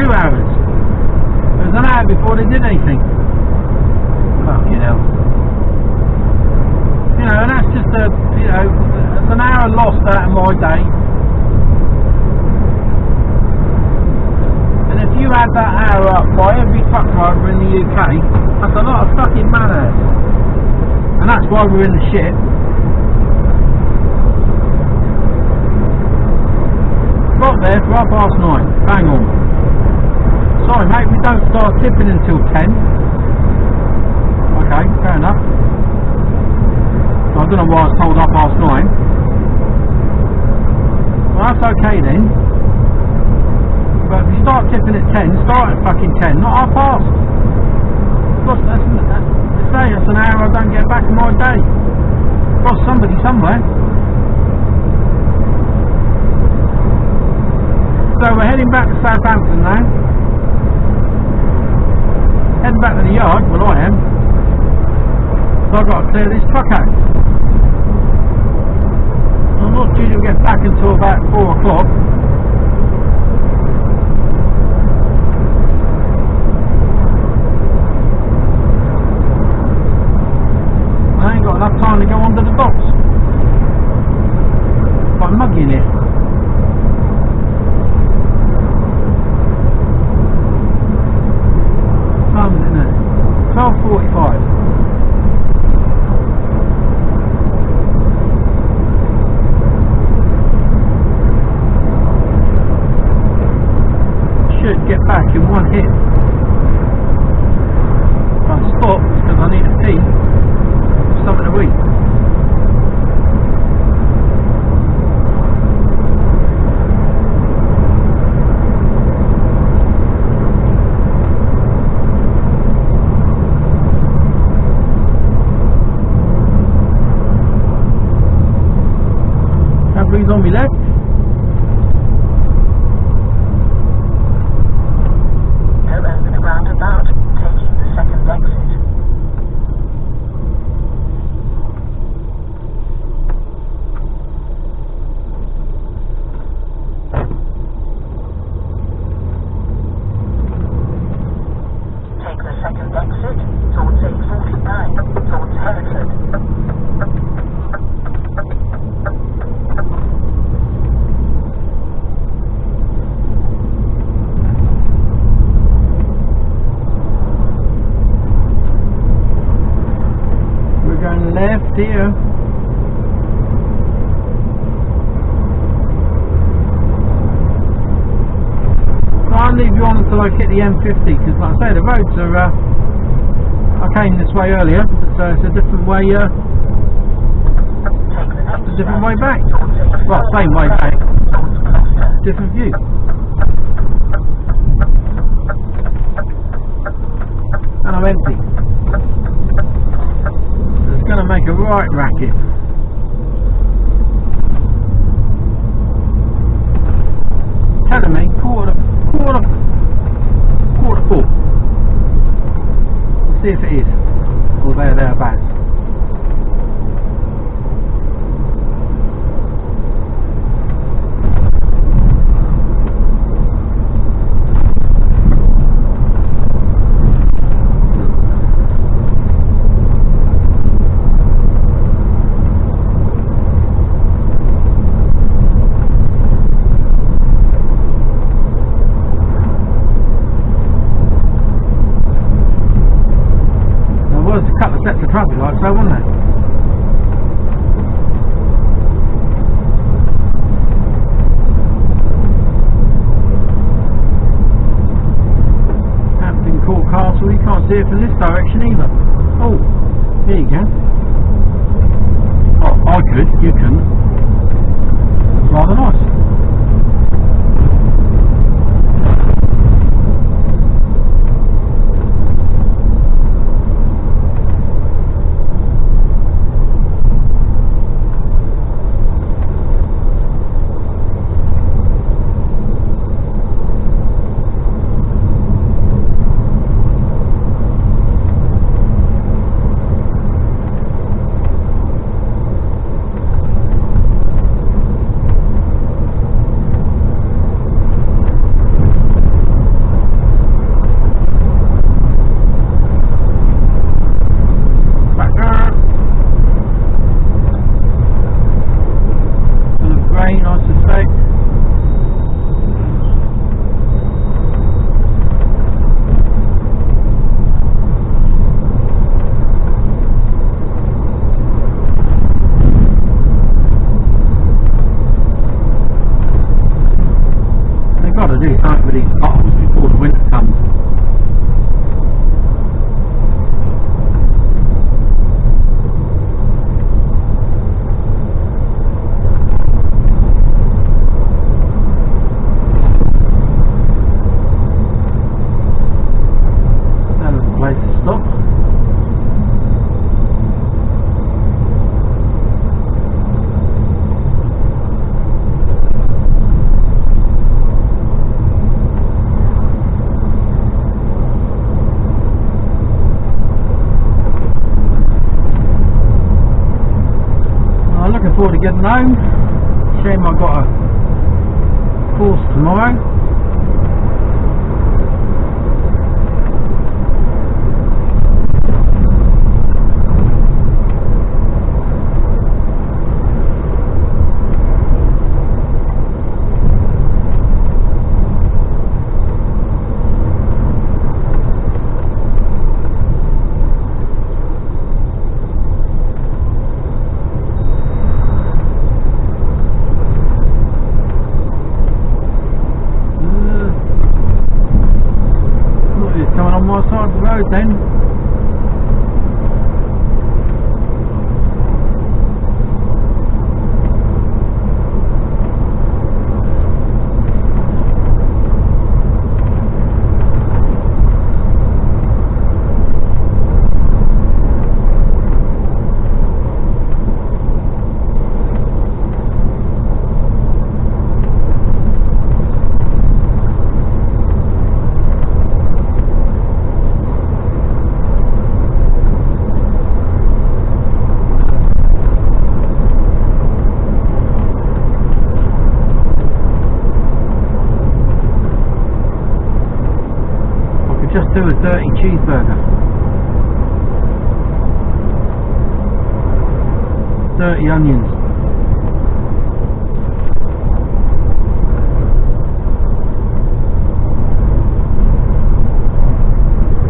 2 hours. It was an hour before they did anything. Fucking hell. You know, and that's just it's an hour lost out of my day. And if you add that hour up by every truck driver in the UK, that's a lot of fucking man hours. And that's why we're in the shit. Got there for 9:30. Bang on. Sorry mate, we don't start tipping until 10. Okay, fair enough. I don't know why I was told 9:30. Well, that's okay then. But if you start tipping at 10, start at fucking 10, not 9:30. Plus, that's an hour I don't get back in my day. Plus, somebody somewhere. So we're heading back to Southampton now. Heading back to the yard, well I am. So I've got to clear this truck out. I'm not due to get back until about 4 o'clock. I ain't got enough time to go under the docks. Quite muggy in here. Time is it now? 12:45. Get back in one hit. I'll stop because I need to pee. Something to eat. Cadbury's on me left. Left here. So I'll leave you on until I hit the M50 because like I say the roads are I came this way earlier so it's a different way back. Well, same way back, different view. And I'm empty. Going to make a right racket. Telling me quarter 4. Let's see if it is, or thereabouts. Sets of traffic lights, so wasn't it? Hampton Court Castle, you can't see it from this direction either. Oh, here you go. Oh, I could, you couldn't. That's rather nice. got to do something with these bottles before the winter comes. That was a place to stop. Looking forward to getting home. Shame I got a course tomorrow. On my side of the road then. Just do a dirty cheeseburger. Dirty onions.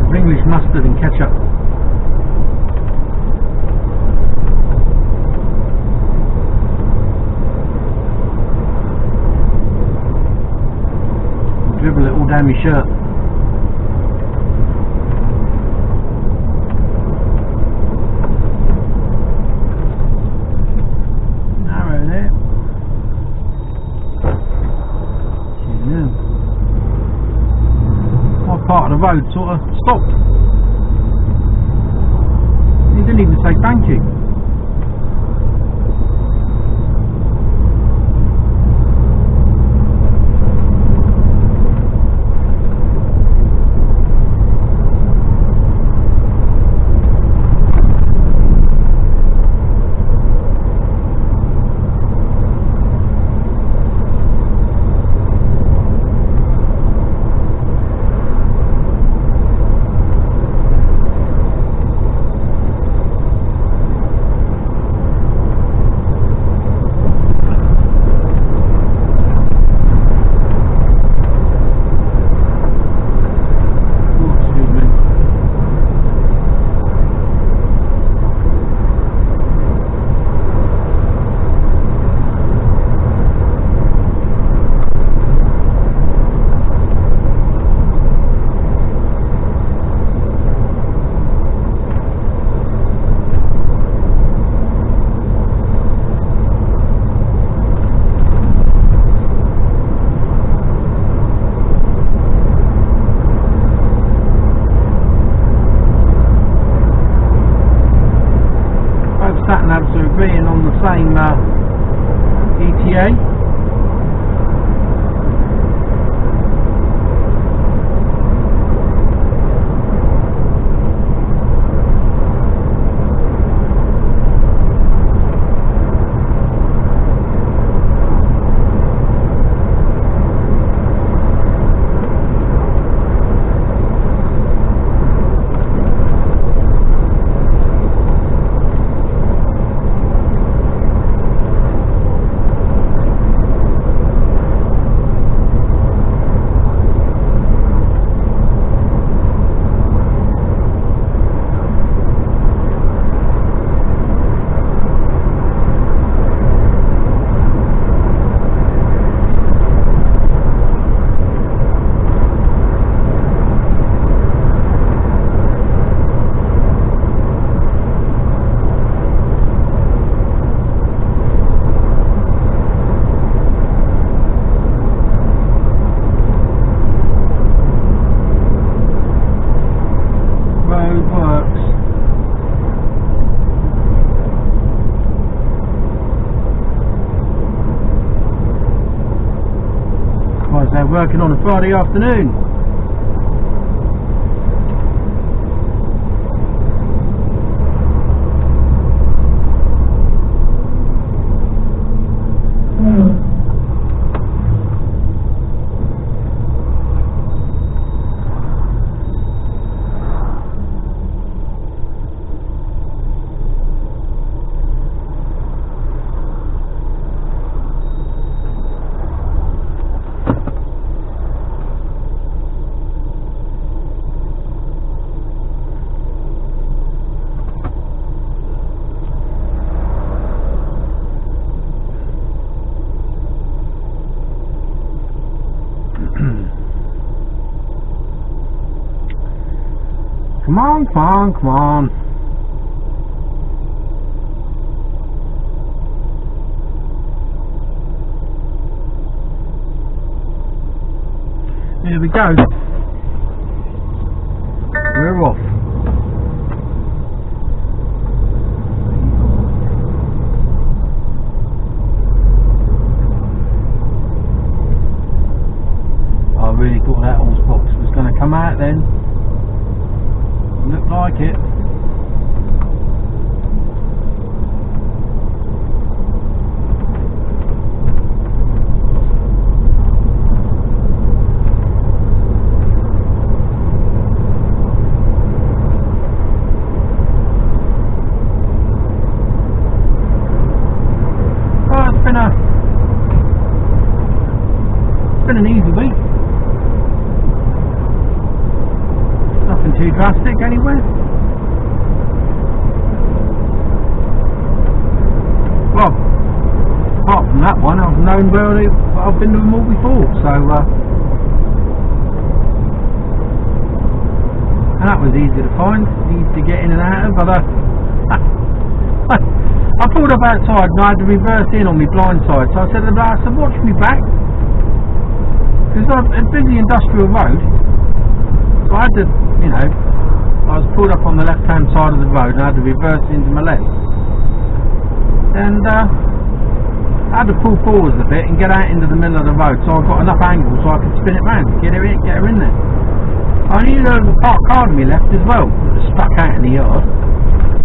With English mustard and ketchup. Dribble it all down my shirt. Part of the road sort of stopped. He didn't even say thank you. as they're working on a Friday afternoon. Come on, come on, come on. Here we go. We're off. I really thought that horse box was going to come out then. Looked like it. Oh, it's been an easy week. Nothing too drastic anyway. Well, apart from that one, I've known where I've been to them all before, so and that was easy to find, easy to get in and out of. But I pulled up outside and I had to reverse in on my blind side, so I said, watch me back, because it's busy industrial road. So I had to, you know, I was pulled up on the left hand side of the road and I had to reverse into my left. And I had to pull forwards a bit and get out into the middle of the road so I got enough angle so I could spin it round, get her in there. I knew there was a parked car to me left as well, that was stuck out in the yard.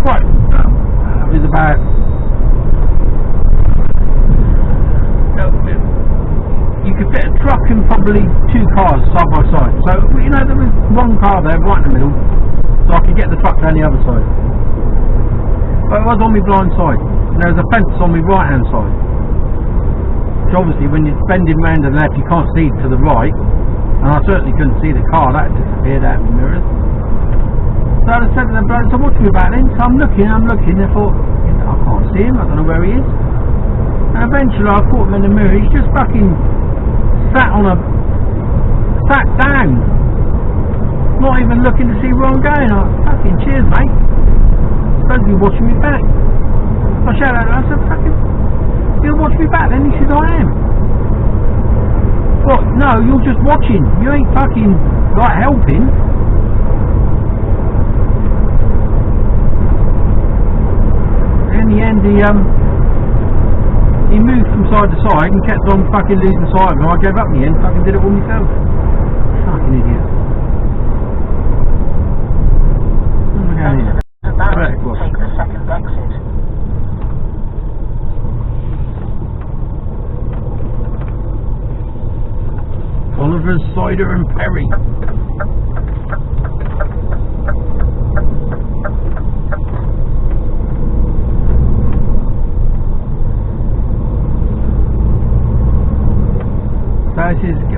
Right, it was about... You could fit a truck and probably two cars side by side. So, you know, there was one car there right in the middle, so I could get the truck down the other side. But it was on my blind side, and there was a fence on my right hand side. Which obviously when you're bending round and left you can't see to the right, and I certainly couldn't see the car, that disappeared out of the mirrors. So I said to the bloke, so what's me about then? So I'm looking, I thought, you know, I can't see him, I don't know where he is. And eventually I caught him in the mirror, he's just fucking sat down, not even looking to see where I'm going. Fucking cheers, mate. Supposed to be watching me back. I shouted at him, I said, fucking, you'll watch me back then? He said, I am. What? No, you're just watching. You ain't fucking, like, helping. In the end, he moved from side to side and kept on fucking losing sight of him. I gave up in the end, fucking did it all myself. Fucking idiot. Where am I going here? Right, take the second exit. Oliver's Cider and Perry.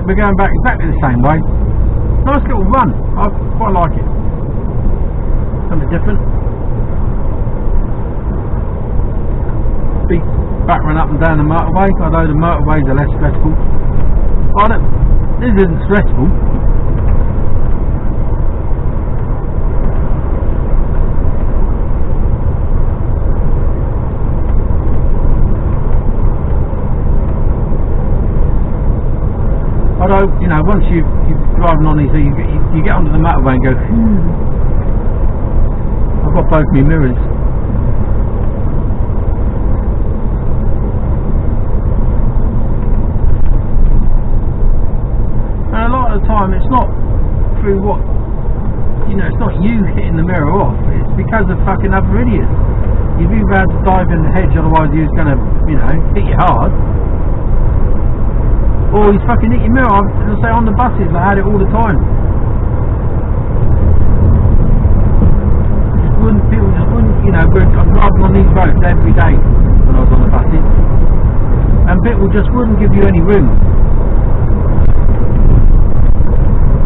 We're going back exactly the same way. Nice little run. I quite like it. Something different. Beats battering up and down the motorway, although the motorways are less stressful. This isn't stressful. Although, you know, once you're driving on these, you get onto the motorway and go, phew. I've got both my mirrors. time it's not through what, you know, it's not you hitting the mirror off, it's because of fucking other idiots. You've either had to dive in the hedge, otherwise he was going to, you know, hit you hard, or he's fucking hit your mirror. As I say, on the buses I had it all the time. People just wouldn't, you know, I'm driving on these roads every day when I was on the buses, and people just wouldn't give you any room.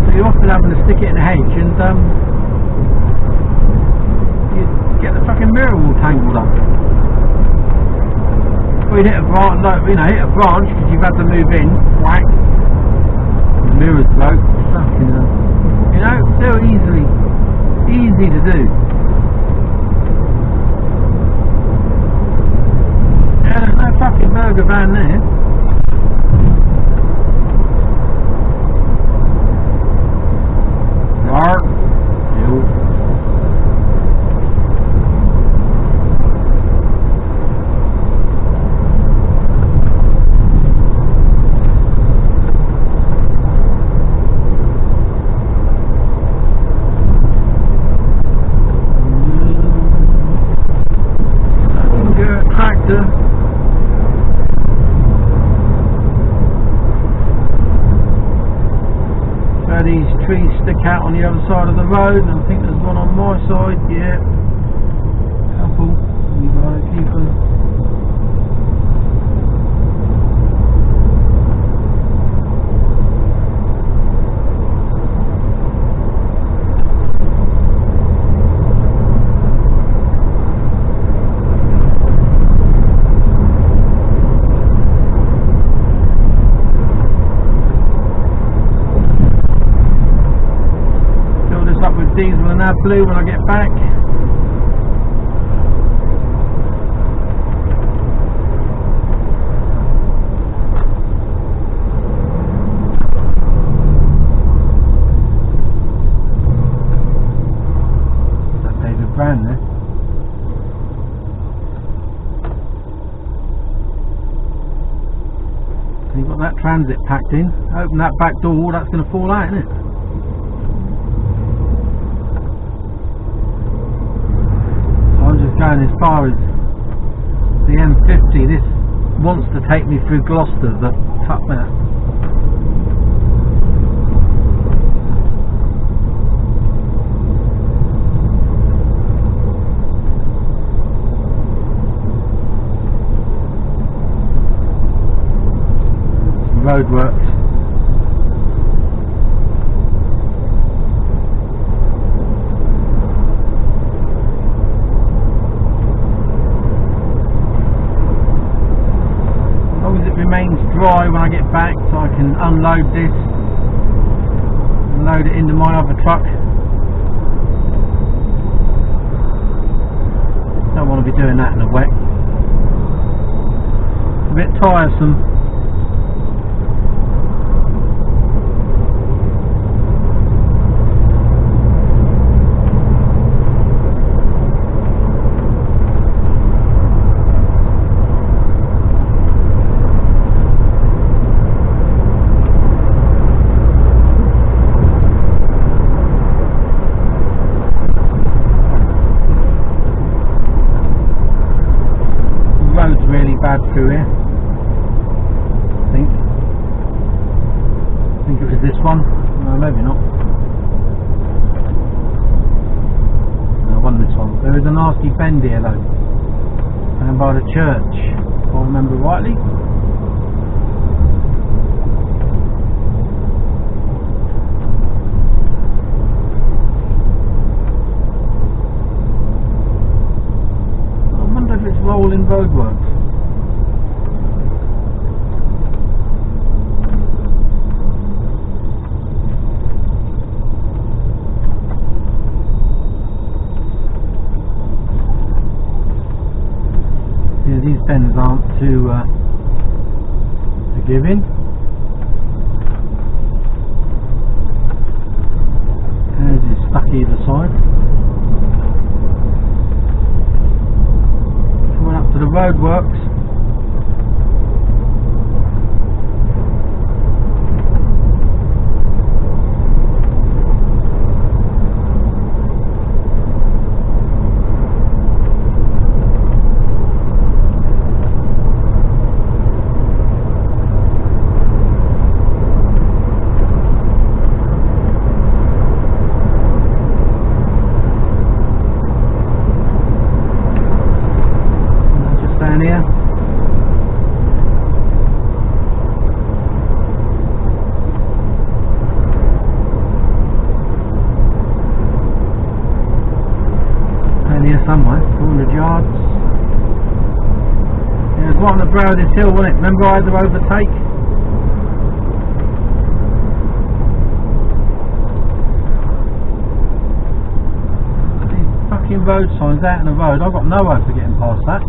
So you're often having to stick it in a hedge, and you get the fucking mirror all tangled up. Or you'd hit a branch, you know, hit a branch because you've had to move in, whack, the mirror's broke, fucking hell. You know, so easy to do. Yeah, there's no fucking burger van there. Dark. These trees stick out on the other side of the road, and I think there's one on my side, yeah, couple, you gotta keep them. Diesel and AdBlue when I get back. That's David Brand there. So you've got that transit packed in. Open that back door, that's going to fall out, isn't it? Going as far as the M50. This wants to take me through Gloucester, but fuck that. Roadworks. Remains dry when I get back, so I can unload this and load it into my other truck. Don't want to be doing that in the wet. It's a bit tiresome. Bad through here, I think it was this one. No, maybe not. No, it wasn't this one. There is a nasty bend here though, down by the church, if I remember rightly. I wonder if it's rolling roadworks. These bends aren't too forgiving. Hers is stuck either side. Coming up to the roadworks. yards. Yeah, there's one on the brow of this hill, wasn't it? Remember I had to overtake? These fucking road signs out in the road, I've got no hope for getting past that.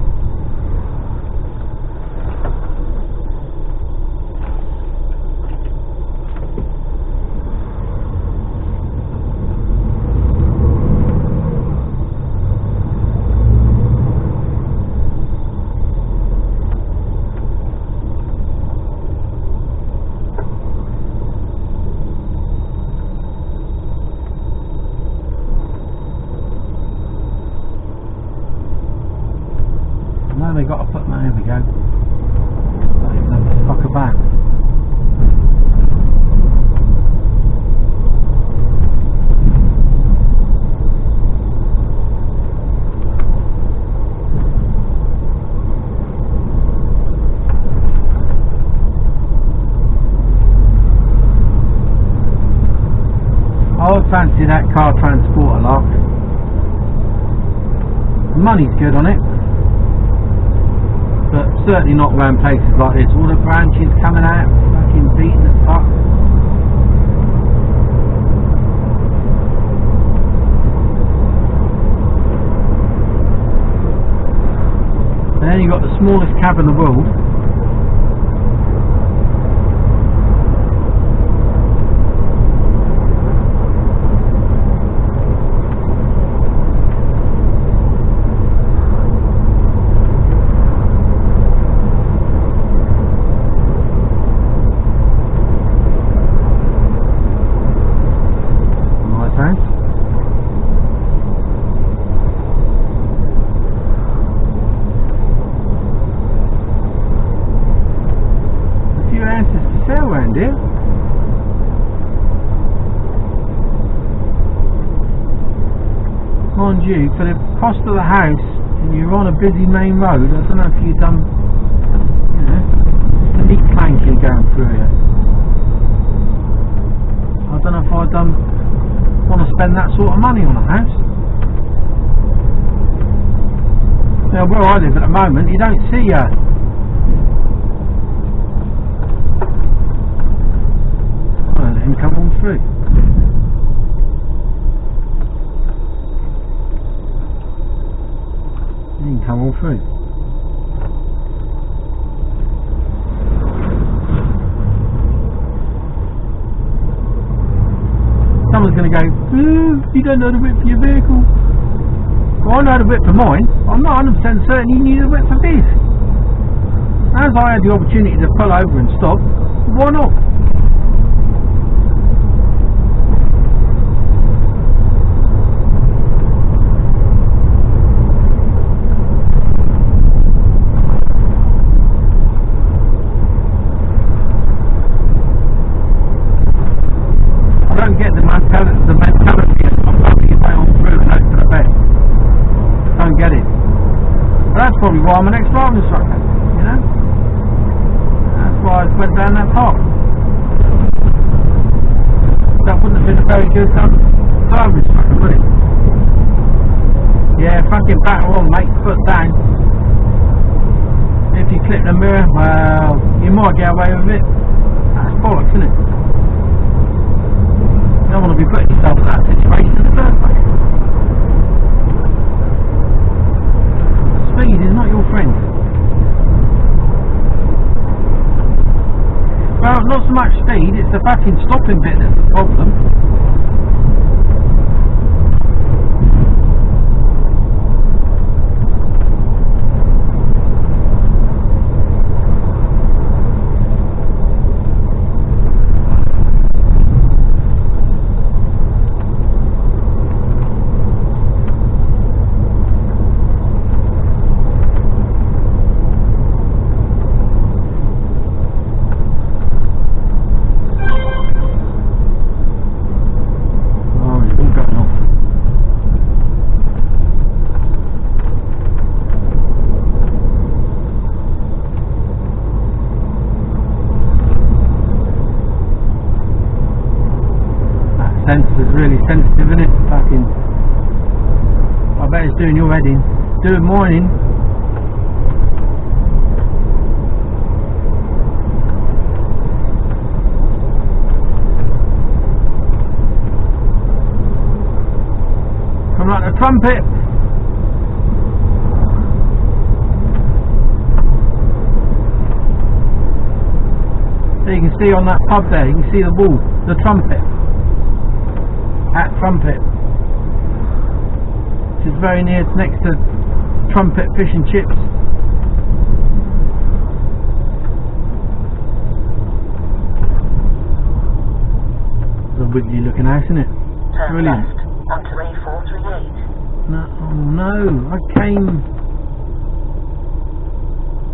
No, they got to put there we go. Don't even know what the fuck about. I would fancy that car transport a lot. The money's good on it. But certainly not around places like this. All the branches coming out, fucking beating the fuck. And then you've got the smallest cab in the world. Mind you, for the cost of the house, and you're on a busy main road, I don't know if you've done, you know, the neat planking going through here. I don't know if I'd want to spend that sort of money on a house. Now where I live at the moment, you don't see let him come on through. He can come all through. Someone's going to go, you don't know the width for your vehicle. Well, I know the width for mine. I'm not 100% certain you need the width for this. As I had the opportunity to pull over and stop, why not? That's probably why I'm an ex-driving instructor, you know? That's why I went down that path. That wouldn't have been a very good driving instructor, would it? Yeah, fucking batter on, mate, foot down. If you clip the mirror, well, you might get away with it. That's bollocks, isn't it? You don't want to be putting yourself in that situation in the first place. Speed is not your friend. Well, not so much speed, it's the fucking stopping bit that's the problem. Sensor's really sensitive, isn't it? Fucking, I bet it's doing your head in. doing mining. Come like the trumpet. There you can see on that pub there, you can see the wall, the trumpet. At Trumpet. Which is very near next to Trumpet Fish and Chips. It's a wiggly looking house, isn't it? Brilliant. Onto A438. No, oh no, I came.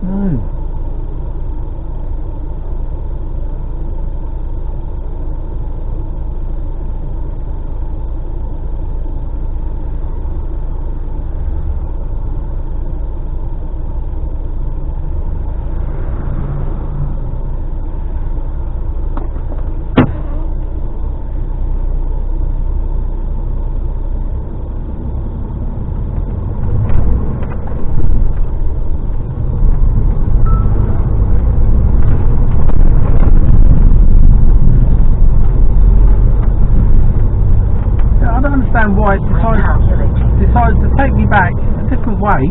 No. Why it decided to take me back a different way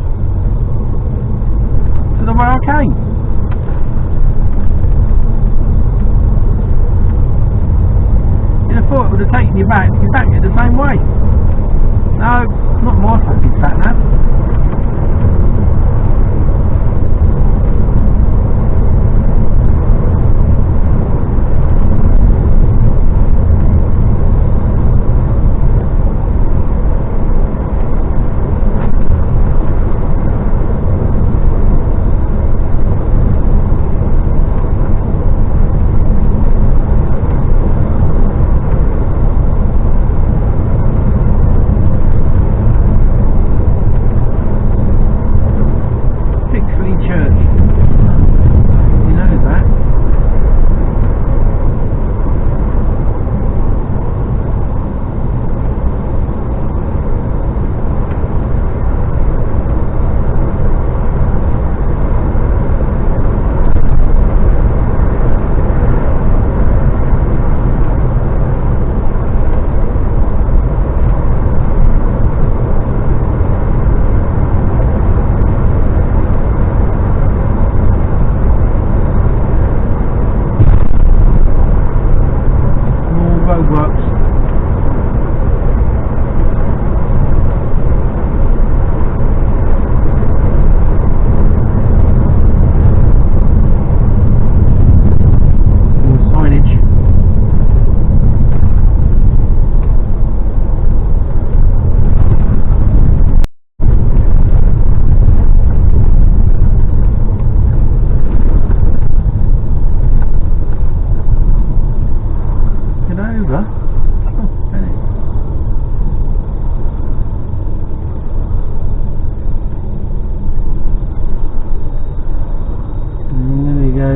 to the way I came. You'd have thought it would have taken you back exactly the same way. No, not my fucking sat nav.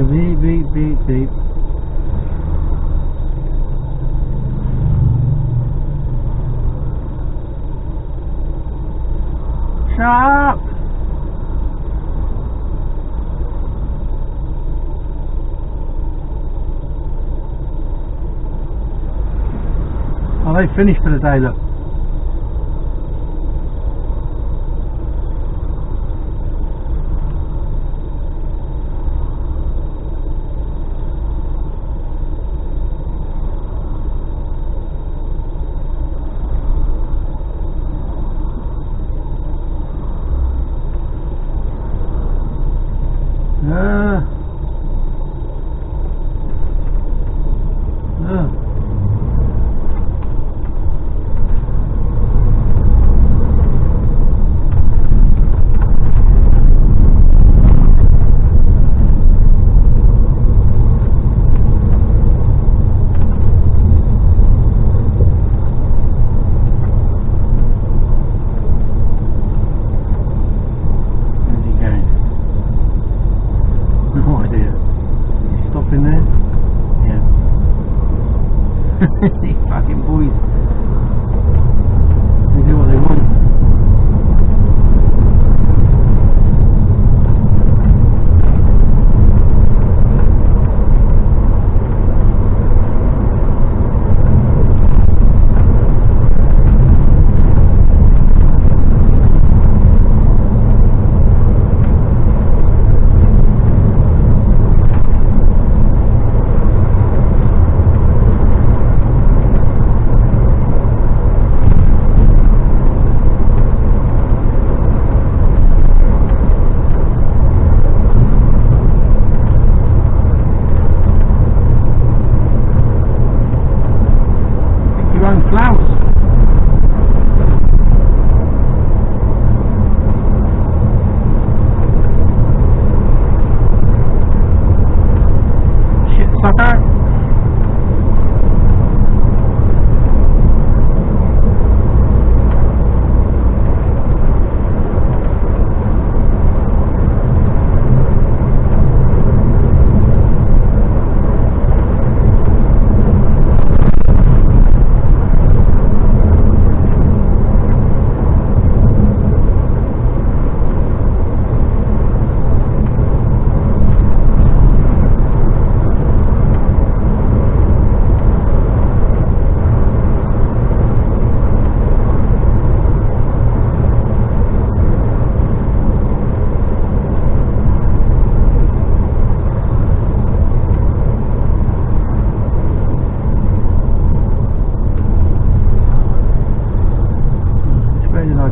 Beep, beep, beep, beep. Shut up! Oh, they finished for the day, look. These fucking boys, they do what they want.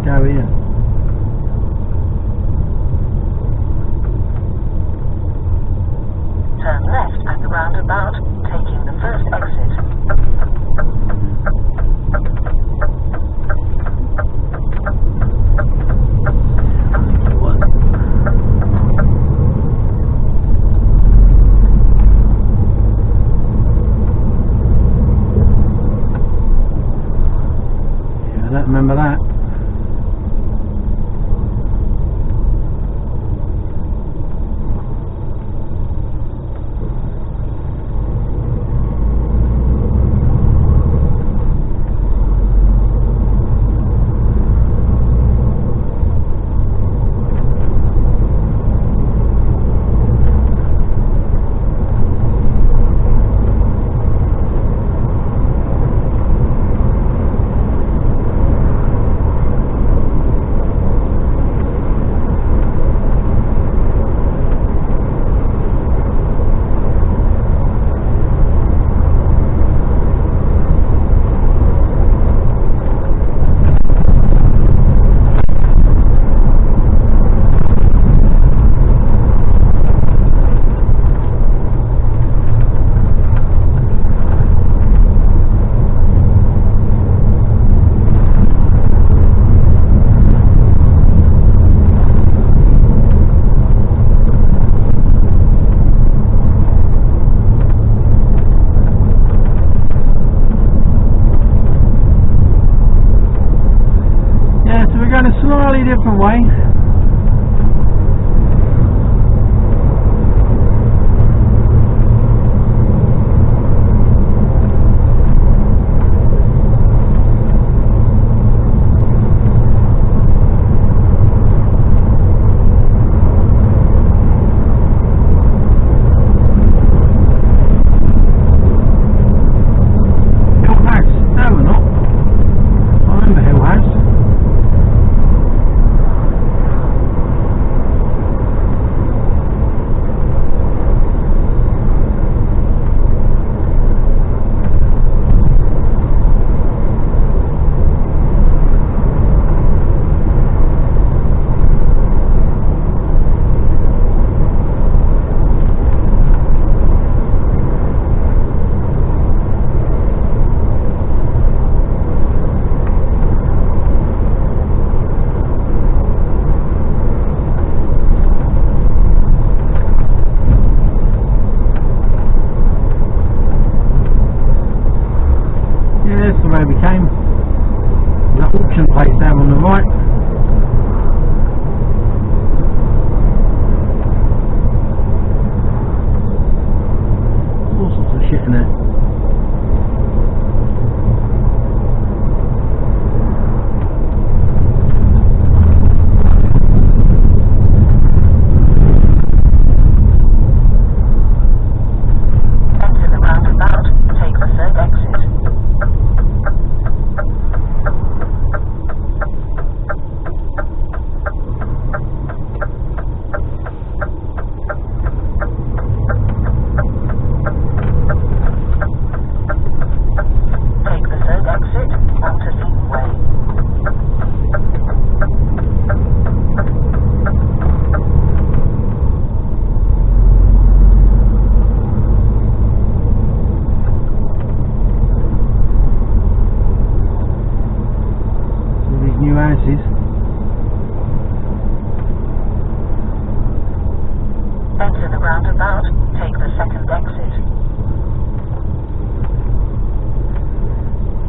go here. Turn left at the roundabout, taking the first exit. Yeah, I don't remember that. A slightly different way. Hill House? No, we're not. I remember Hill House. Where we came, the auction place there on the right. All sorts of shit in there. Enter the roundabout, take the third exit. Houses. Enter the roundabout, take the second exit.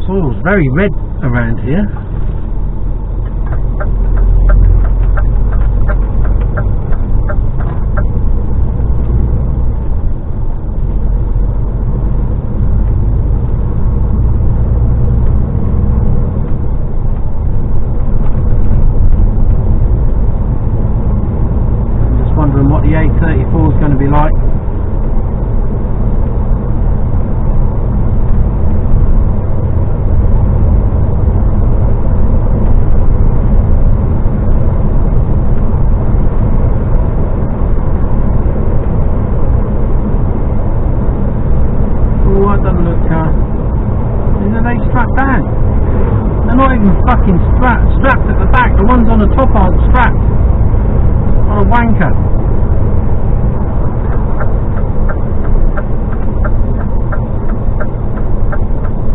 Soil's very red around here. What the A34 is going to be like. Oh, that doesn't look. Is it they strapped down? They're not even fucking strapped at the back. The ones on the top aren't strapped. What a wanker.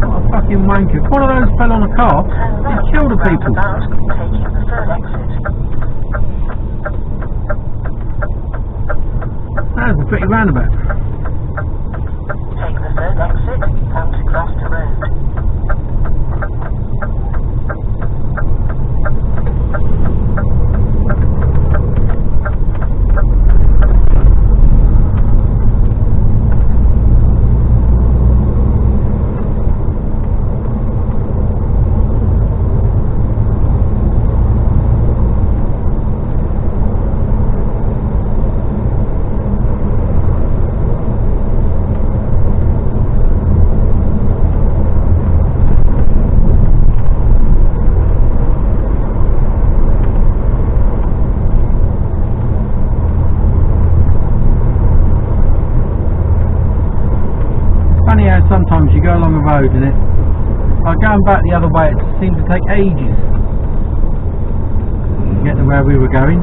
What a fucking wanker. If one of those fell on a car, it'd kill the people. Taking the third exit. That was a pretty roundabout. Take the third exit onto Gloucester Road. Funny how sometimes you go along a road and it, like going back the other way, it seems to take ages to get to where we were going.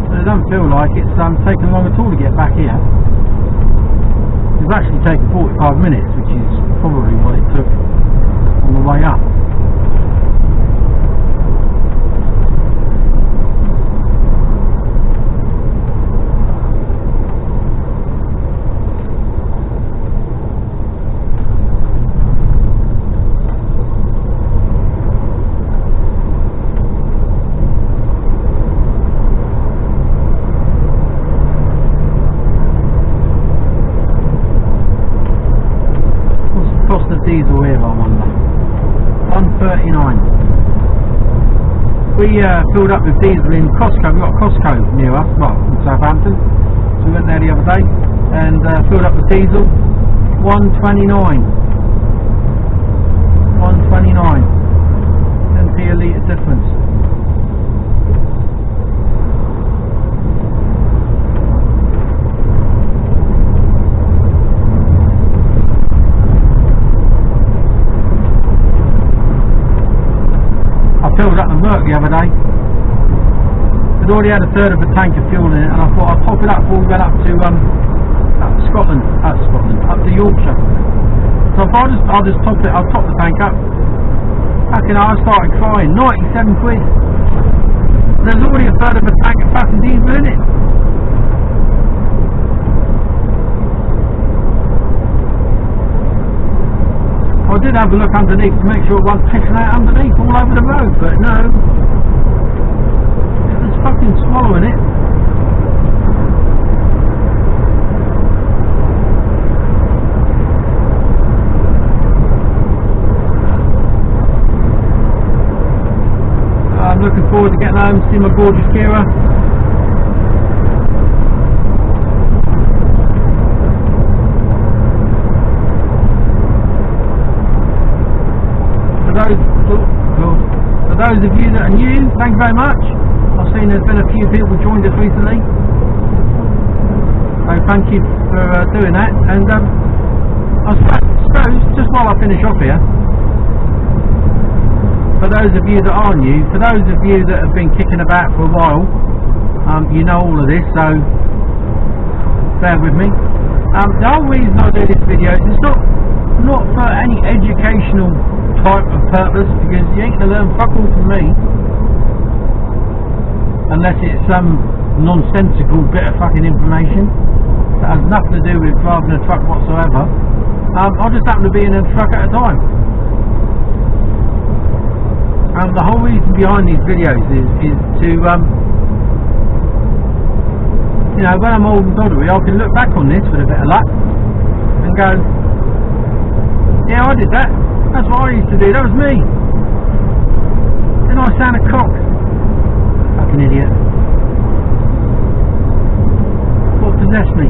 But it doesn't feel like it's taken long at all to get back here. It's actually taken 45 minutes, which is probably what it took on the way up. Diesel here, I wonder. 139. We filled up with diesel in Costco. We've got a Costco near us, well, in Southampton. So we went there the other day and filled up with diesel. 129. 129. 10p a litre difference. Filled up the Merc the other day. I'd already had a third of a tank of fuel in it, and I thought I'd top it up before we went up to Scotland, up to Yorkshire. So if I'll just top it, I'll top the tank up. Fucking hell, I started crying. 97 quid. There's already a third of a tank of fucking diesel in it. I did have a look underneath to make sure it wasn't pissing out underneath all over the road, but no, it was fucking swallowing it. I'm looking forward to getting home to see my gorgeous Kira. For those of you that are new, thank you very much. I've seen there's been a few people joined us recently, so thank you for doing that. And I suppose, just while I finish off here, for those of you that are new, for those of you that have been kicking about for a while, you know all of this, so bear with me. The whole reason I do this video is not for any educational type of purpose, because you ain't going to learn fuck all from me unless it's some nonsensical bit of fucking information that has nothing to do with driving a truck whatsoever. I just happen to be in a truck at a time. The whole reason behind these videos is to you know, when I'm old and doddery, I can look back on this with a bit of luck and go, yeah, I did that. That's what I used to do. That was me. Then I sound a cock. Fucking idiot. What possessed me?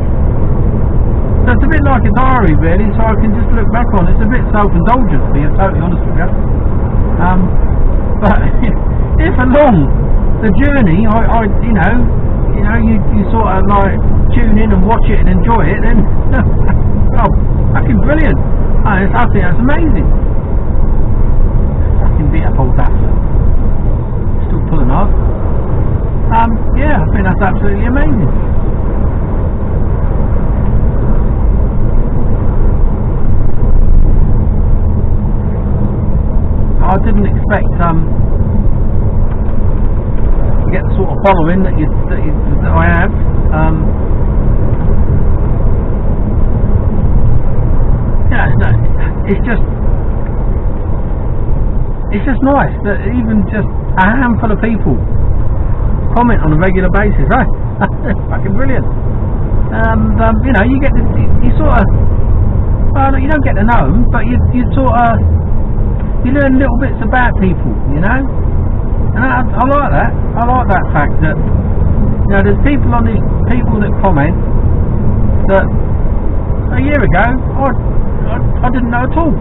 So it's a bit like a diary, really, so I can just look back on it. It's a bit self-indulgent, to be totally honest with you. But if along the journey, you sort of like tune in and watch it and enjoy it, then Oh, fucking brilliant. I think that's amazing. Fucking beat up old Daffler. Still pulling off. Yeah, I think that's absolutely amazing. I didn't expect to get the sort of following that I have. Yeah, no, it's just nice that even just a handful of people comment on a regular basis. Right? Fucking brilliant. And you know, you get you sort of, well, you don't get to know them, but you sort of, you learn little bits about people, you know. And I like that. I like that fact that, you know, there's people that comment that a year ago I didn't know at all.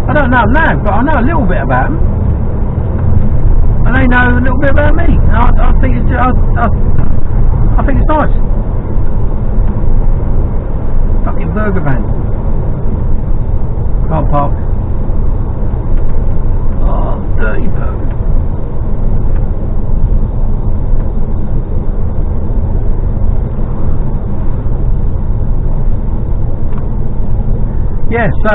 I don't know them now, but I know a little bit about them, and they know a little bit about me. And I think it's I think it's nice. Fucking burger van. Car park. Oh, dirty burger. Yeah, so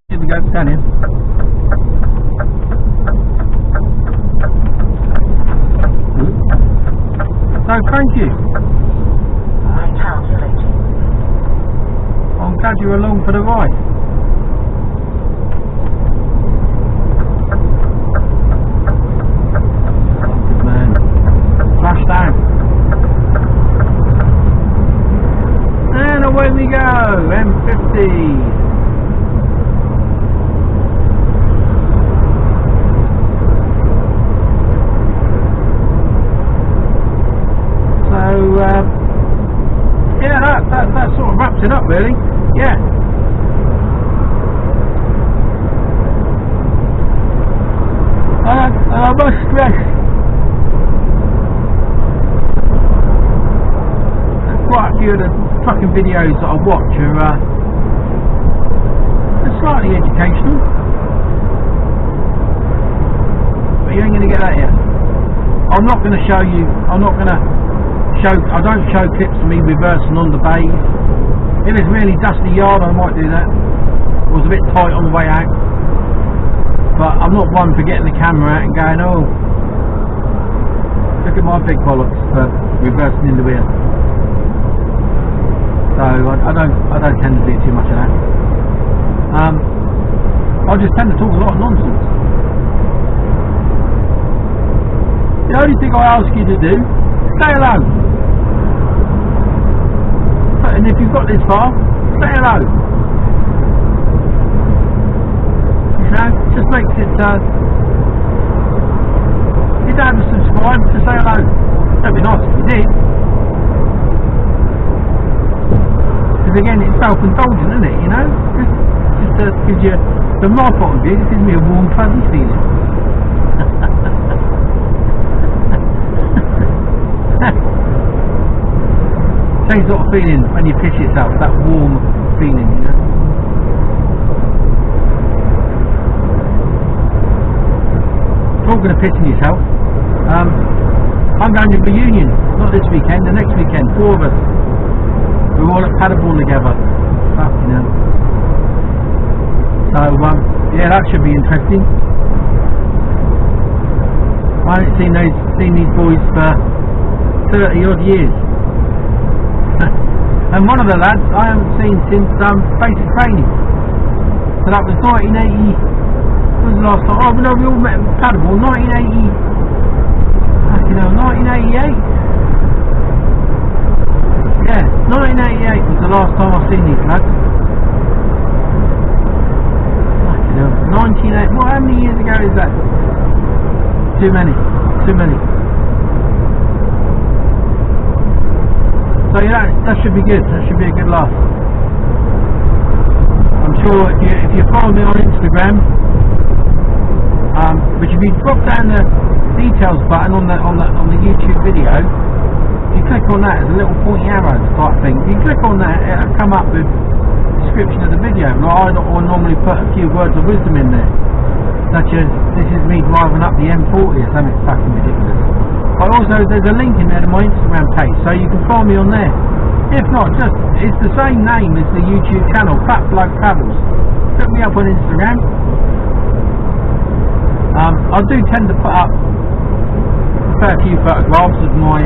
here we go, down here. So thank you. I'm glad you're along for the ride. Oh, good man. Flash down. And away we go, M50. Yeah, that sort of wraps it up, really. Yeah. I must stress, quite a few of the fucking videos that I watch are slightly educational, but you ain't going to get that here. I'm not going to show you. I don't show clips of me reversing on the bays. If it's really dusty yard, I might do that. It was a bit tight on the way out, but I'm not one for getting the camera out and going, oh, look at my big bollocks for reversing in the wheel. So I don't tend to do too much of that. I just tend to talk a lot of nonsense. The only thing I ask you to do, stay alone. And if you've got this far, stay alone. You know, it just makes it, you don't have to subscribe, to stay alone. That'd be nice if you did. Because again, it's self-indulgent, isn't it, you know? Just gives you, from my point of view, it gives me a warm, fuzzy feeling. Same sort of feeling when you piss yourself, that warm feeling, you know. Talking of pissing yourself, I'm going to reunion, not this weekend, the next weekend, 4 of us. We're all at Paderborn together. Fucking hell. So, yeah, that should be interesting. I haven't seen these boys for 30 odd years. And one of the lads I haven't seen since basic training. So that was 1980. When was the last time? Oh no, we all met in Paderborn. 1980. You know, 1988. Yeah, 1988 was the last time I've seen these lads. You know, 1980. Well, how many years ago is that? Too many. Too many. So yeah, that should be good. That should be a good laugh. I'm sure if you follow me on Instagram, which if you drop down the details button on the YouTube video, you click on that, there's a little pointy arrow type thing. If you click on that, it'll come up with a description of the video. Like I normally put a few words of wisdom in there, such as, this is me driving up the M40 or something fucking ridiculous. But also there's a link in there to my Instagram page, so you can find me on there. If not, just, it's the same name as the YouTube channel, Fat Bloke Travels. Look me up on Instagram. I do tend to put up a fair few photographs of my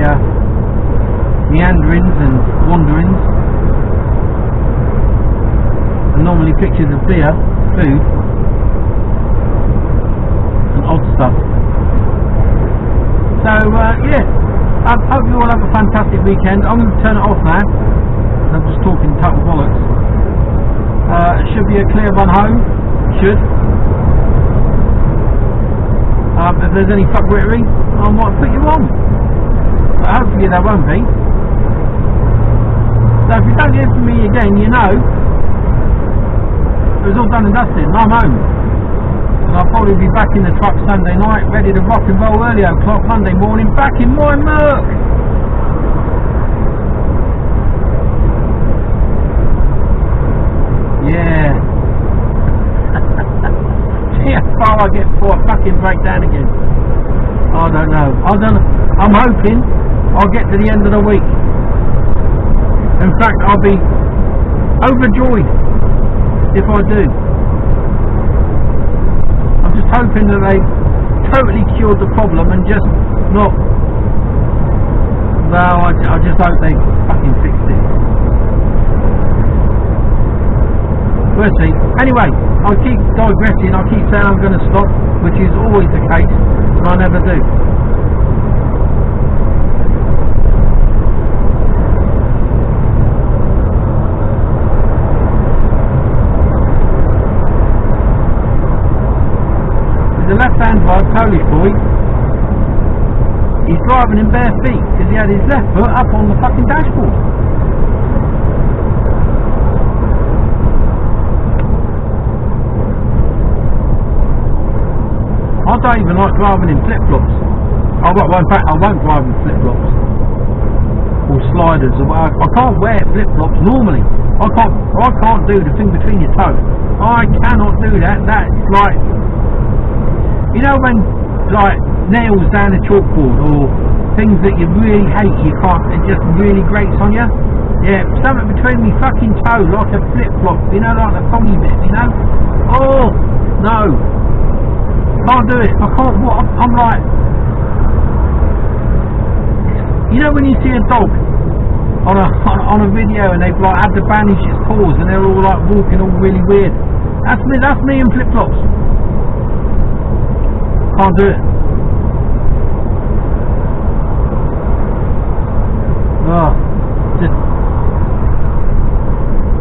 meanderings and wanderings, and normally pictures of beer, food and odd stuff. So yeah, I hope you all have a fantastic weekend. I'm going to turn it off now, I'm just talking total bollocks. It should be a clear run home, should. If there's any fuckwittery, I might put you on, but hopefully there won't be. So if you don't hear from me again, you know it was all done and dusted and I'm home. And I'll probably be back in the truck Sunday night, ready to rock and roll early o'clock Monday morning, back in my Merc. Yeah. See how far I get before I fucking break down again. I don't know. I'm hoping I'll get to the end of the week. In fact, I'll be overjoyed if I do. I'm just hoping that they totally cured the problem and just not. Well, I just hope they fucking fixed it. We'll see. Anyway, I'll keep digressing. I'll keep saying I'm going to stop, which is always the case, but I never do. The left-hand drive Polish boy, he's driving in bare feet because he had his left foot up on the fucking dashboard. I don't even like driving in flip-flops. In fact, I won't drive in flip-flops or sliders. I can't wear flip-flops normally. I can't do the thing between your toes. I cannot do that. That's like, you know when like nails down a chalkboard or things that you really hate, you can't, it just really grates on you. Yeah, something between me fucking toe, like a flip-flop, you know, like the pony bit, you know. Oh no, can't do it. I can't. I'm like, you know when you see a dog on a video and they've like had to banish its paws and they're all like walking all really weird. That's me in flip-flops. Can't do it. Oh, just,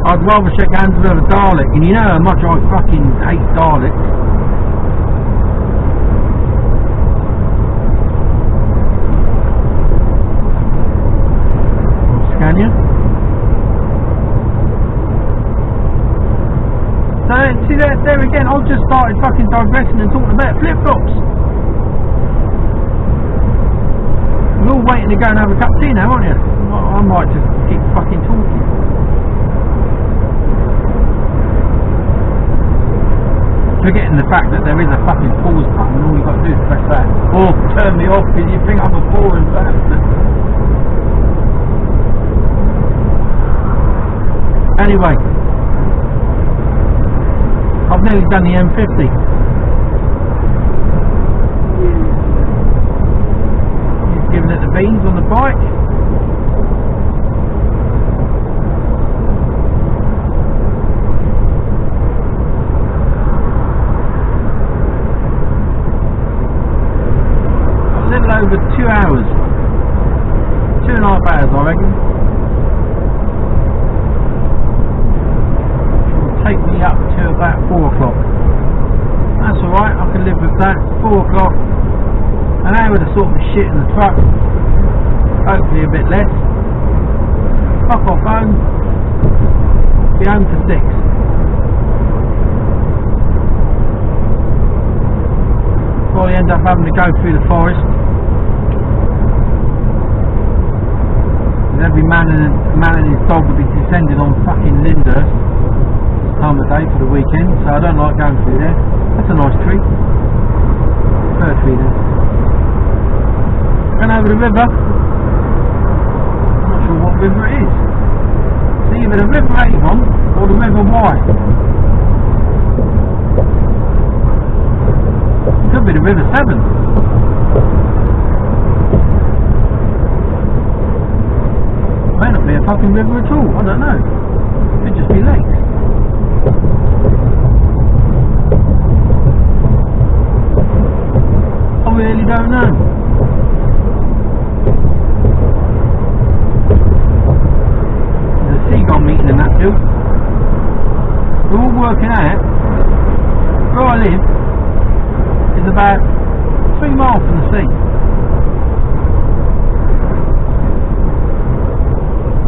I'd rather shake hands with a Dalek, and you know how much I fucking hate Daleks. Scan you. So, see there again, I've just started fucking digressing and talking about flip-flops. We're all waiting to go and have a cup of tea now, aren't you? I might just keep fucking talking. Forgetting the fact that there is a fucking pause button, and all you've got to do is press that. Or turn me off because you think I'm a boring bastard. Anyway, I've nearly done the M50. He's giving it the beans on the bike. A little over 2 hours. 2.5 hours, I reckon. Take me up to about 4 o'clock. That's alright, I can live with that. 4 o'clock, an hour to sort the shit in the truck, hopefully a bit less. Fuck off home, be home for 6. Probably end up having to go through the forest. Every man and his dog will be descending on fucking Lyndhurst this time of day for the weekend, so I don't like going through there. That's a nice tree. Fir tree there. Going over the river. I'm not sure what river it is. It's either the River Avon or the River Wye. It could be the River Severn. May not be a fucking river at all, I don't know. Could just be lakes. I really don't know. There's a seagull meeting in that field. We're all working out where I live is about 3 miles from the sea.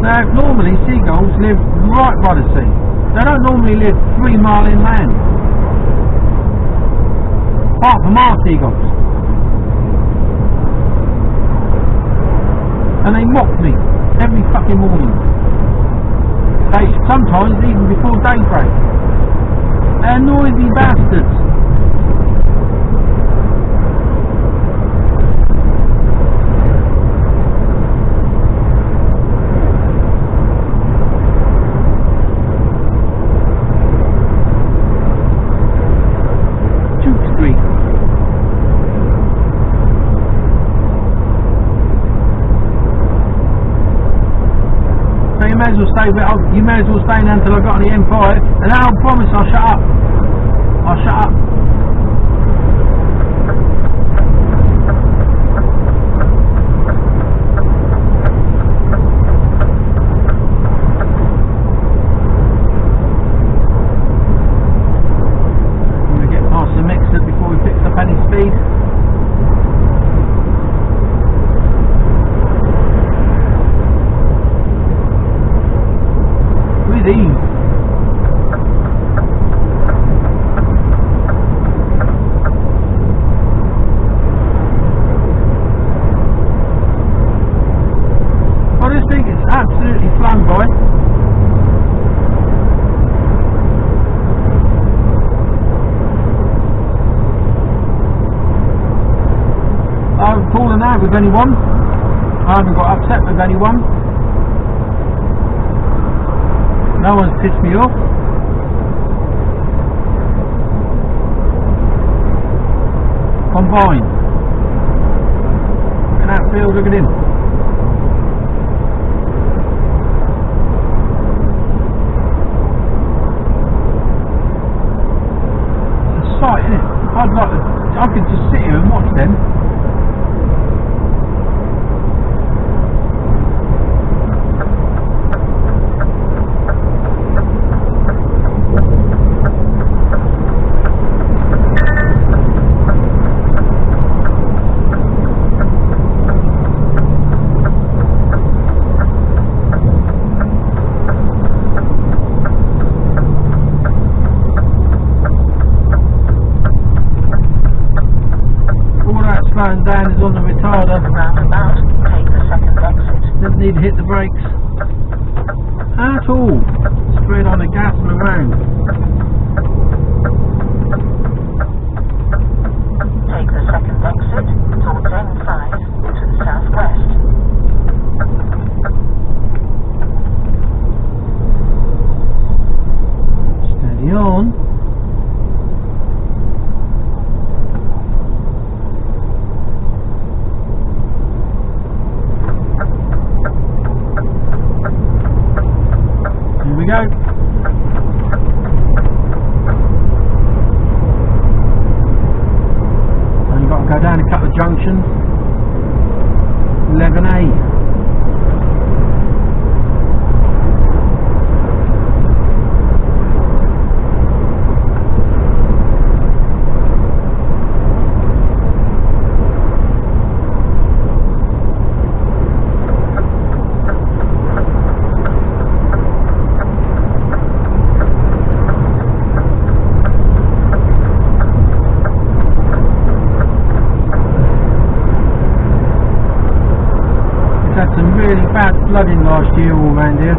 Now, normally seagulls live right by the sea. They don't normally live 3 miles inland. Apart from our seagulls. And they mock me every fucking morning. They sometimes even before daybreak. They're noisy bastards. You may as well stay there until I got on the M5, and I promise I'll shut up. I'll shut up. I'm going to get past the mixer before we pick up any speed. These. Well, this thing is absolutely flown by. I haven't fallen out with anyone. I haven't got upset with anyone. No one's pissed me off. Combined. Look at that field, look at him. It's a sight, isn't it? I could just sit here and watch them. Down is on the retarder. Roundabout, take the second exit. Doesn't need to hit the brakes at all. Straight on the gas and around. Take the second exit towards M5 to the southwest. Steady on. We go. And you've got to go down a couple of junctions. 11A. flooding last year all round here.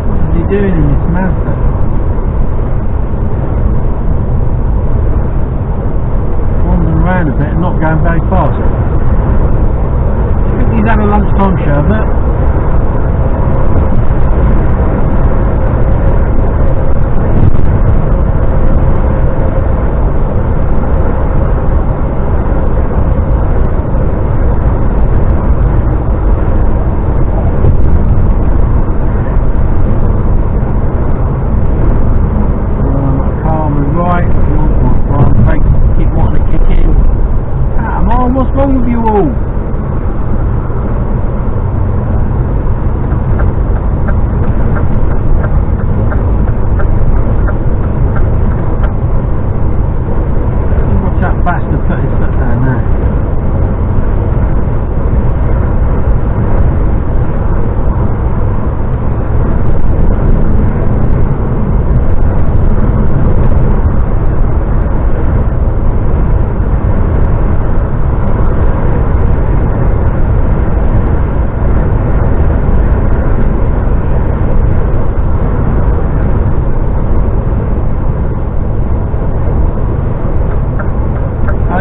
What is he doing in this Mazda? Wandering around a bit and not going very fast. I think he's had a lunchtime sherbet. What's wrong with you all? Watch that bastard put his foot down there.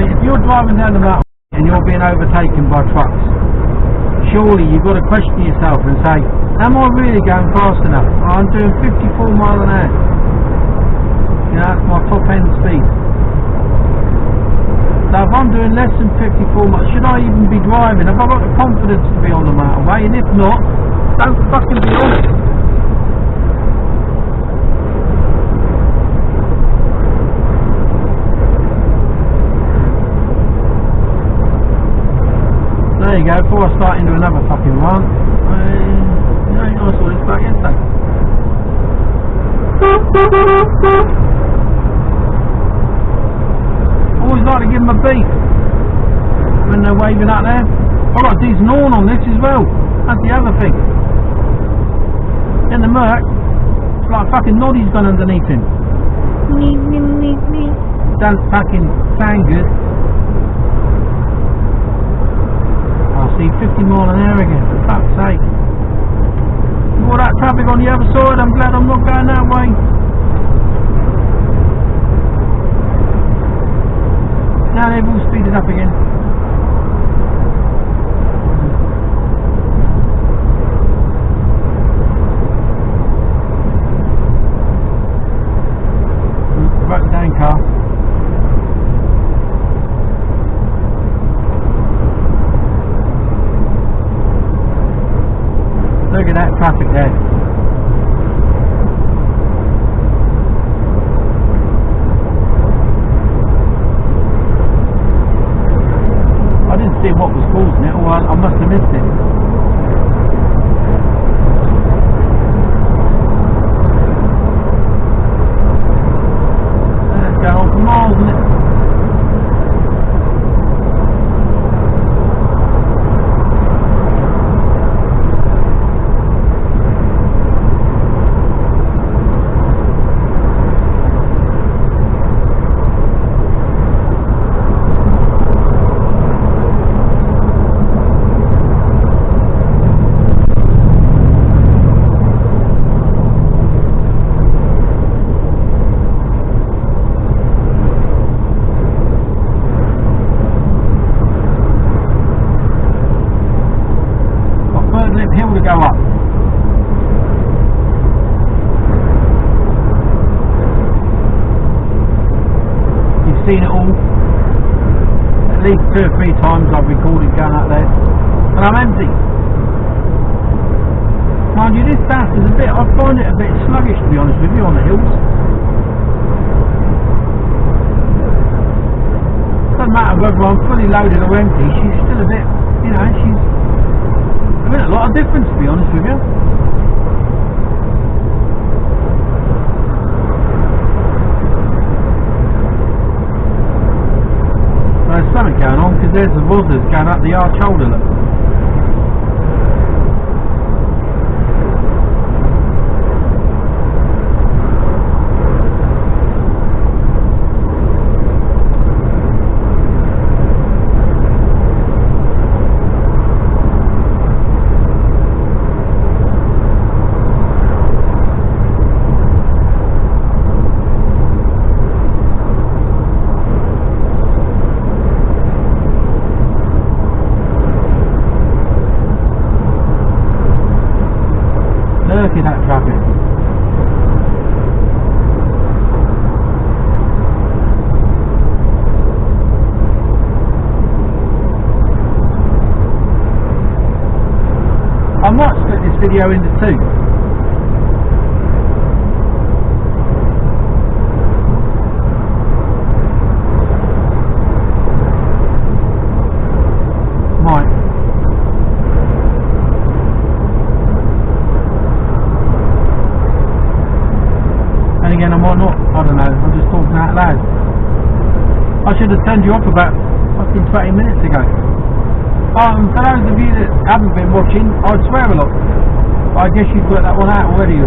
If you're driving down the mountain and you're being overtaken by trucks, surely you've got to question yourself and say, am I really going fast enough? I'm doing 54 miles an hour. You know, that's my top end speed. So if I'm doing less than 54 miles, should I even be driving? Have I got the confidence to be on the motorway? And if not, don't fucking be on it. There you go, before I start into another fucking rant. I saw this back yesterday. Always like to give them a beat when they're waving out there. I've got a decent horn on this as well. That's the other thing. In the murk, it's like fucking Noddy's gone underneath him. Don't fucking sound good. I see 50 mile an hour again, for fuck's sake. All that traffic on the other side, I'm glad I'm not going that way. Now they've all speeded up again. Broke down car. Look at that traffic there. I didn't see what was causing it, or I must have missed it. Let's go on for miles, isn't it? Hill to go up. You've seen it all. At least 2 or 3 times I've recorded going up there. And I'm empty. Mind you, this dash is I find it a bit sluggish, to be honest with you, on the hills. Doesn't matter whether I'm fully loaded or empty, she's still a bit, you know, she's a lot of difference, to be honest with you. There's something going on because there's the buzzers going up the arch shoulder. Look. video into two. Might. And again, I might not. I don't know. I'm just talking out loud. I should have turned you off about fucking 20 minutes ago. For those of you that haven't been watching, I'd swear a lot. But I guess you've worked that one out already.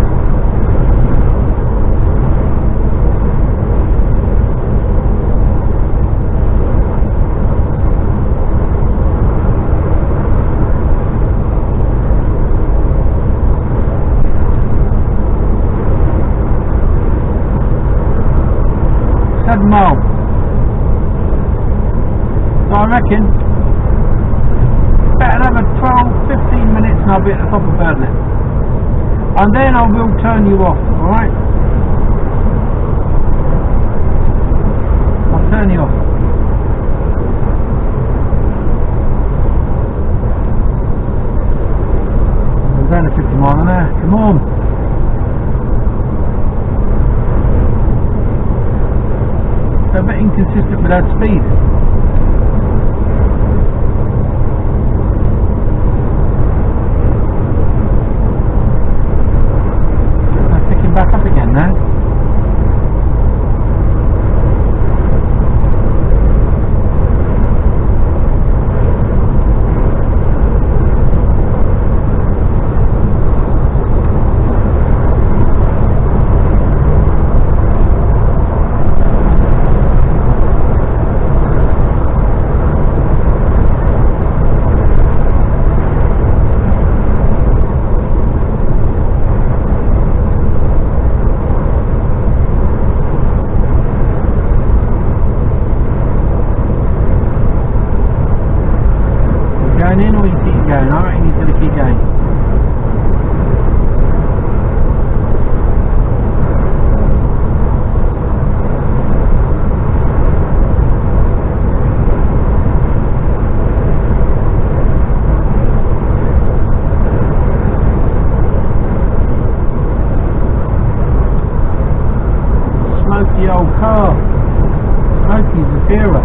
Miles. So I reckon better another 12-15 minutes and I'll be at the top of Burnley. And then I will turn you off, alright? I'll turn you off. I'm going to 50 miles an hour, come on. A bit inconsistent with that speed. I'm picking back up again now. In or you keep going? I reckon he's going to keep going. Smoky old car. Smokey's a hero.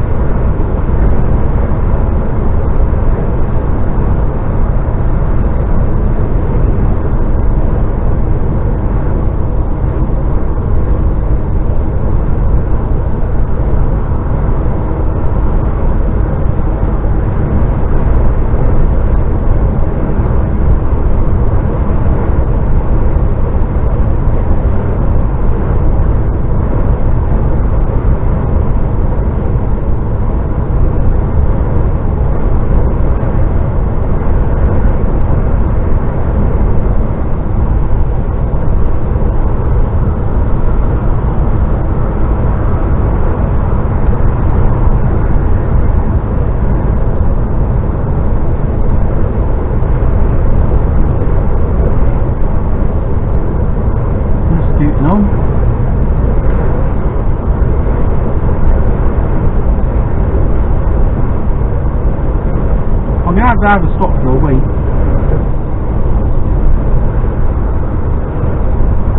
I'm going to have a stop for a week.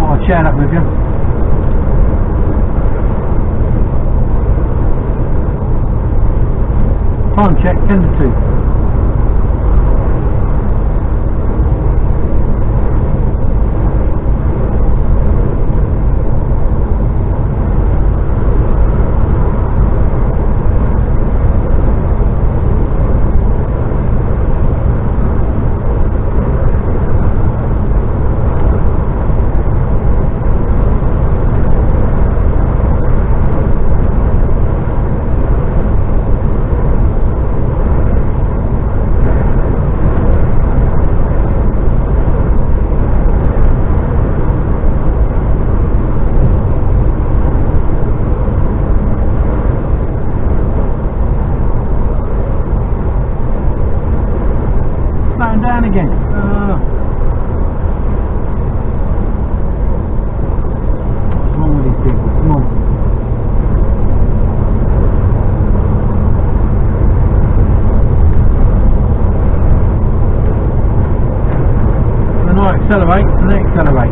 I'll share that with you. Time check, 10 to 2. decelerate and then accelerate.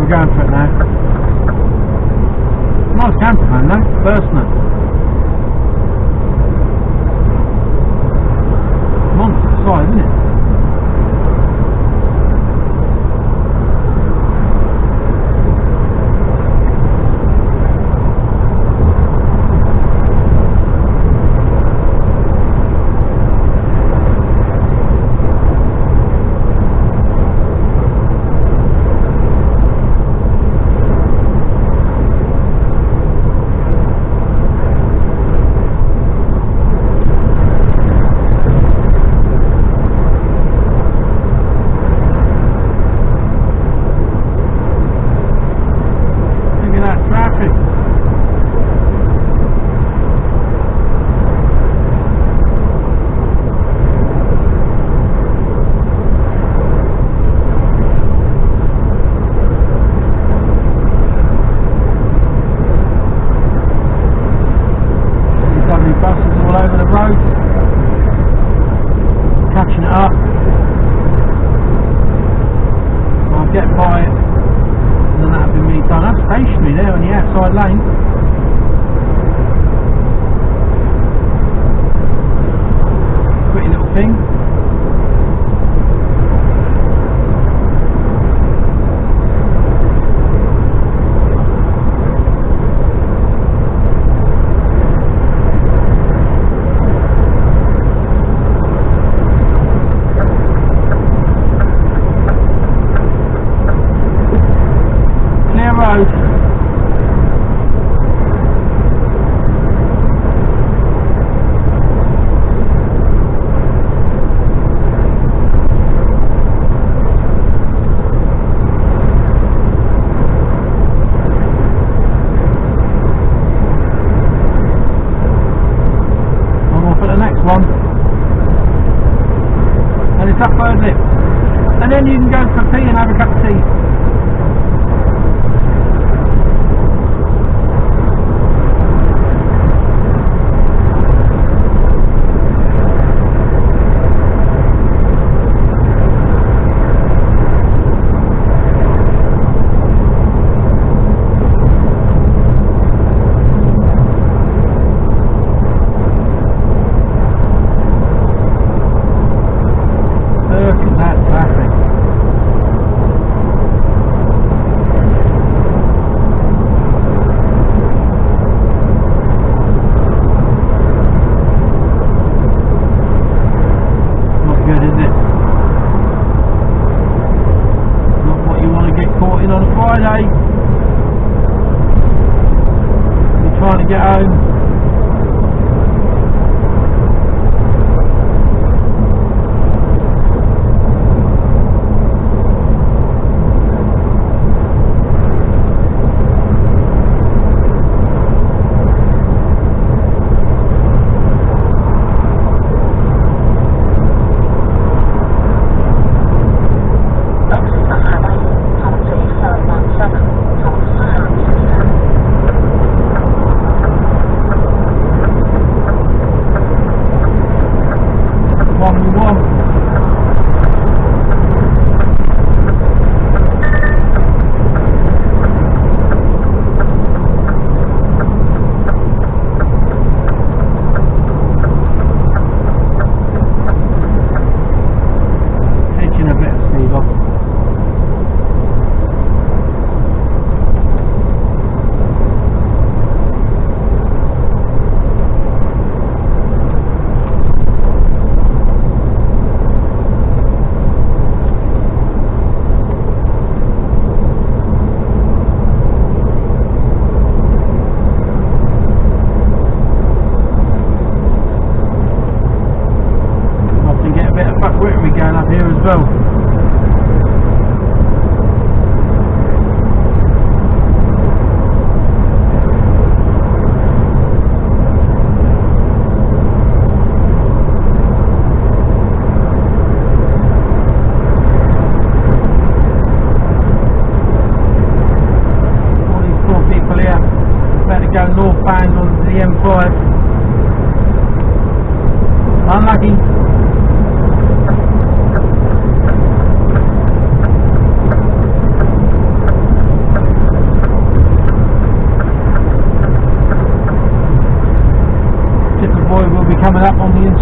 We're going for it now. Nice camper van though, personal. Monster size, isn't it? Catching it up, I'll get by it, and then that'll be me done. I'm stationary there on the outside lane. Pretty little thing. Road. I'm off at the next one, and it's up third lift, and then you can go for a pee and have a cup of tea. Friday, you're trying to get home. Going up here as well. All these poor people here about to go northbound on the M5. Unlucky.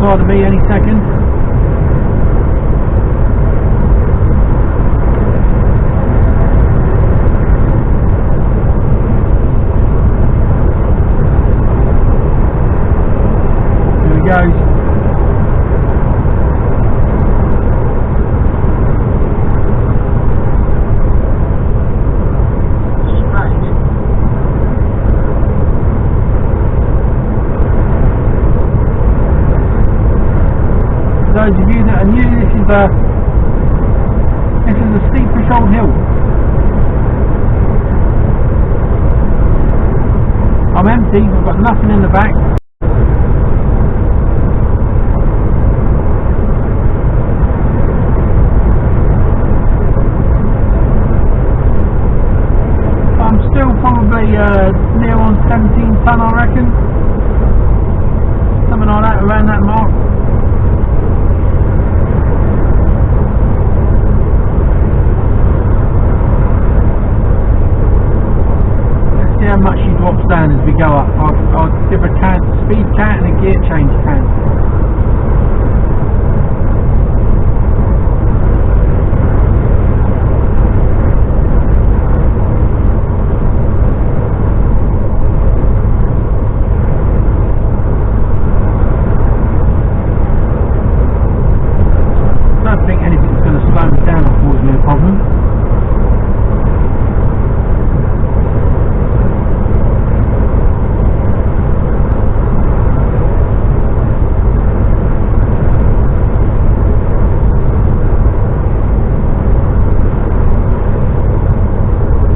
side of me any second. Here he goes. Those of you that are new, this is a steepish old hill. I'm empty, I've got nothing in the back. I'm still probably near on 17 tonne, I reckon. Something like that, around that mark. How much she drops down as we go up. I'll give a speed count and a gear change count. I don't think anything's going to slow me down or cause me a problem.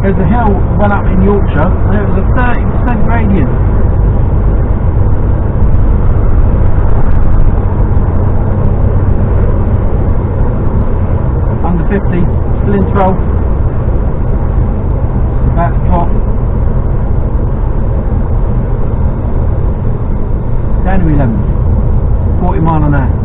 There's a hill went up in Yorkshire and it was a 30% gradient. Under 50, still in 12. About to drop. Down to 11. 40 mile an hour.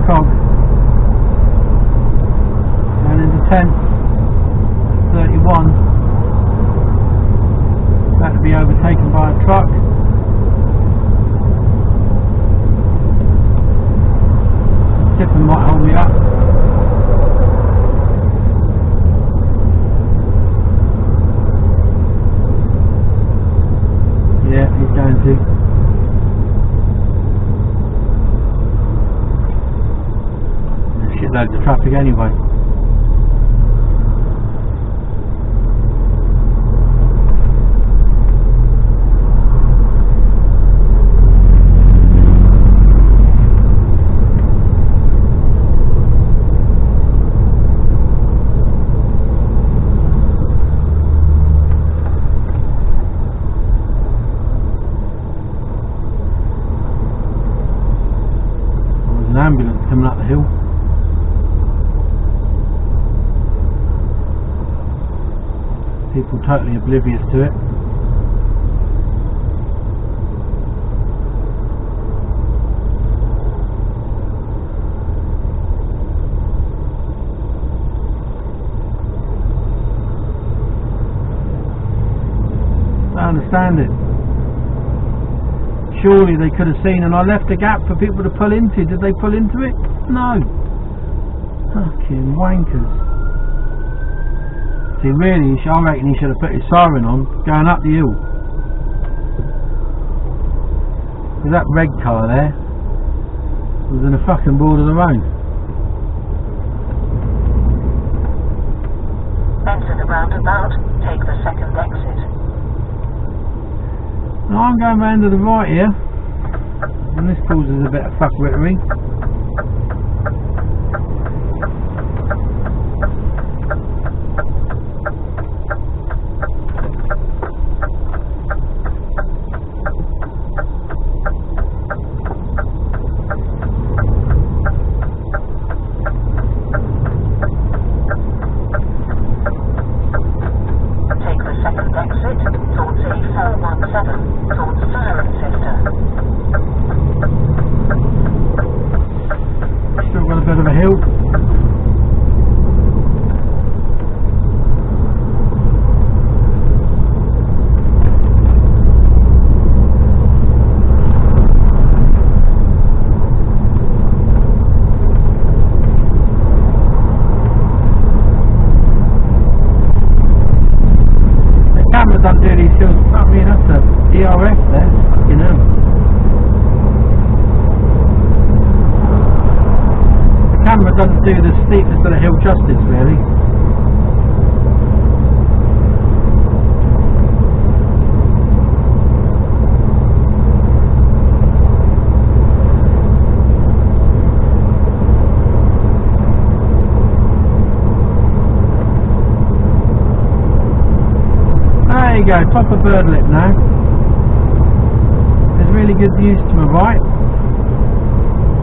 Cog down into 10, 31, about to be overtaken by a truck. Tipping might hold me up. Yeah, he's going to. Loads of traffic anyway. There's an ambulance coming up the hill. People totally oblivious to it. I understand it. Surely they could have seen, and I left a gap for people to pull into. Did they pull into it? No. Fucking wankers. See, really, I reckon he should have put his siren on going up the hill. Because that red car there was in a fucking board of their own. Enter the roundabout, take the second exit. Now I'm going round to the right here, and this causes a bit of fuckwittery. doesn't do the steepness of the hill justice, really. There you go, top of bird lip now. There's really good views to my right,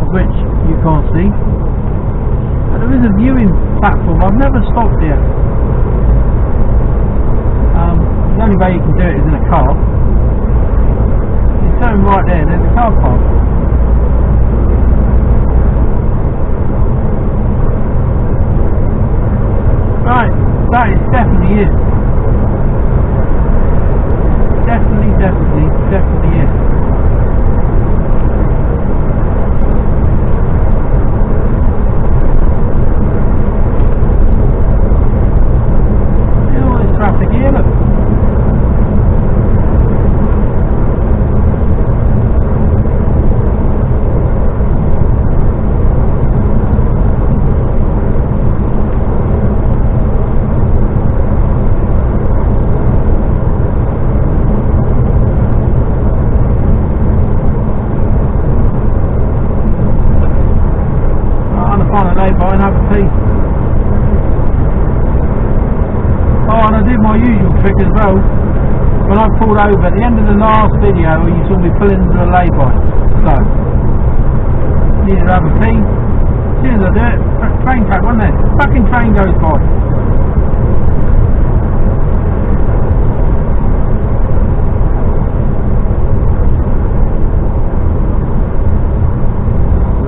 of which you can't see. But there is a viewing platform. I've never stopped here. The only way you can do it is in a car. You turn right there, there's a car park. Right, that is definitely it. Definitely is. Look at all this traffic here, look. And have a tea. Oh, and I did my usual trick as well. When I pulled over at the end of the last video, you saw me pull into a lay-by. So, needed to have a tea. As soon as I do it, train track, wasn't there? Fucking train goes by.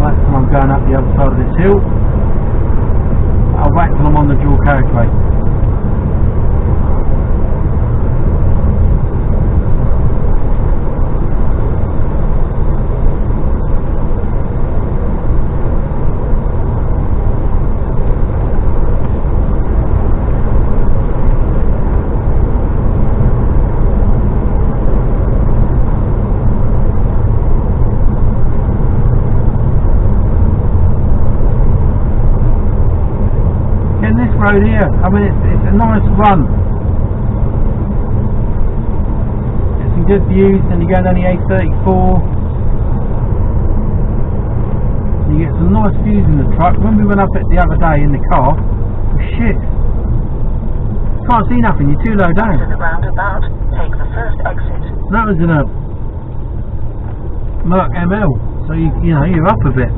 Right, so I'm going up the other side of this hill. I'll whack when I'm on the dual carriageway. Road here, I mean it's a nice run. There's some good views, and you go down the A34 and you get some nice views in the truck. When we went up it the other day in the car, oh shit, can't see nothing, you're too low down. To the roundabout, take the first exit. That was in a Merc ML, so you know you're up a bit.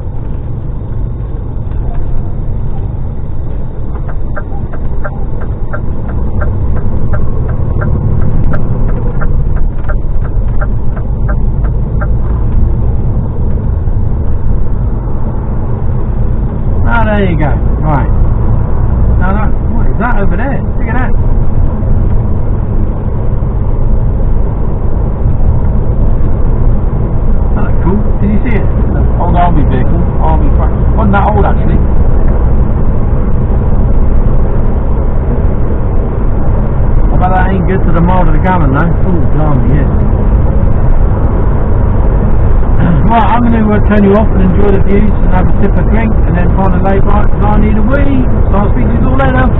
There you go, right. Now that, what is that over there? Look at that. Isn't that cool? Did you see it? An old army vehicle, army truck. Wasn't that old actually. I bet that ain't good to the mile to the gallon though. Oh, blimey, yeah. Right, I'm going to turn you off and enjoy the views and have a sip of drink and then find a lay-by because I need a wee. So I'll speak to you all later.